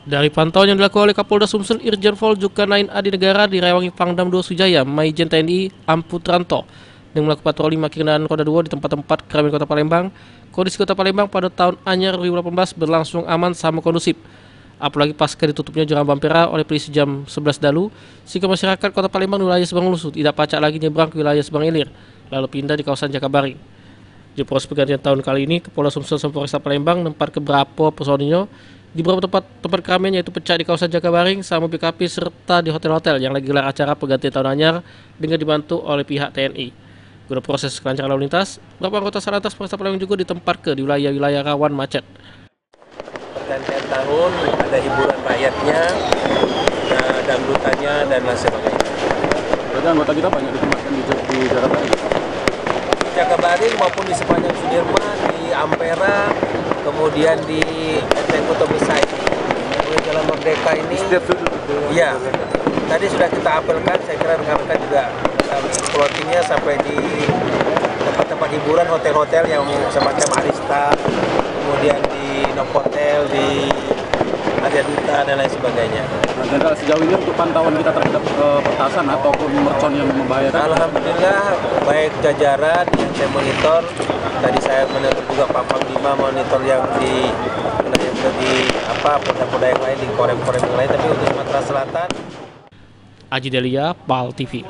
Dari pantauan yang dilakukan oleh Kapolda Sumsel Irjen Pol Zulkarnain Adi Negara direwangi Pangdam 2 Sujaya, Maijen TNI Amputranto, dengan melakukan patroli parkir kendaraan roda 2 di tempat-tempat keramaian Kota Palembang. Kondisi Kota Palembang pada tahun anyar 2018 berlangsung aman sama kondusif. Apalagi pasca ditutupnya Jalan Bampera oleh polisi jam 11 dalu, sehingga masyarakat Kota Palembang wilayah Subang Lusu tidak pacak lagi nyebrang ke wilayah Subang Ilir, lalu pindah di kawasan Jakabaring. Di proses pergantian tahun kali ini, Kapolda Sumsel dan Polresta Palembang nempat ke beberapa personilnya di beberapa tempat keramaian, yaitu Pecah di kawasan Jakabaring, sama BKP, serta di hotel-hotel yang lagi gelar acara pergantian tahun anyar dengan dibantu oleh pihak TNI. Guna proses kelancaran lalu lintas, beberapa anggota Satlantas Polresta Palembang juga ditempatkan di wilayah-wilayah rawan macet. Pergantian tahun ada hiburan rakyatnya, dangdutannya dan lain sebagainya. Berarti anggota kita banyak ditempatkan di Jakabaring. Di Jakabaring maupun di sepanjang Sudirman, di Ampera, kemudian di Enteng Kota Besar ini, kemudian Jalan Merdeka ini. Setiap sudut. Iya, tadi sudah kita apelkan, saya kira rekan-rekan juga plottingnya sampai di tempat-tempat hiburan, hotel-hotel yang semacam Arista, kemudian di Novotel, di Arya Duta dan lain sebagainya. Nah, dan sejauh ini untuk pantauan kita terhadap petasan ataupun mercon yang membahayakan? Alhamdulillah baik jajaran yang saya monitor, tadi saya monitor juga Pak Panglima monitor yang di polda-polda yang lain, di korem-korem yang lain, tapi untuk Sumatera Selatan. Aji Delia, PAL TV.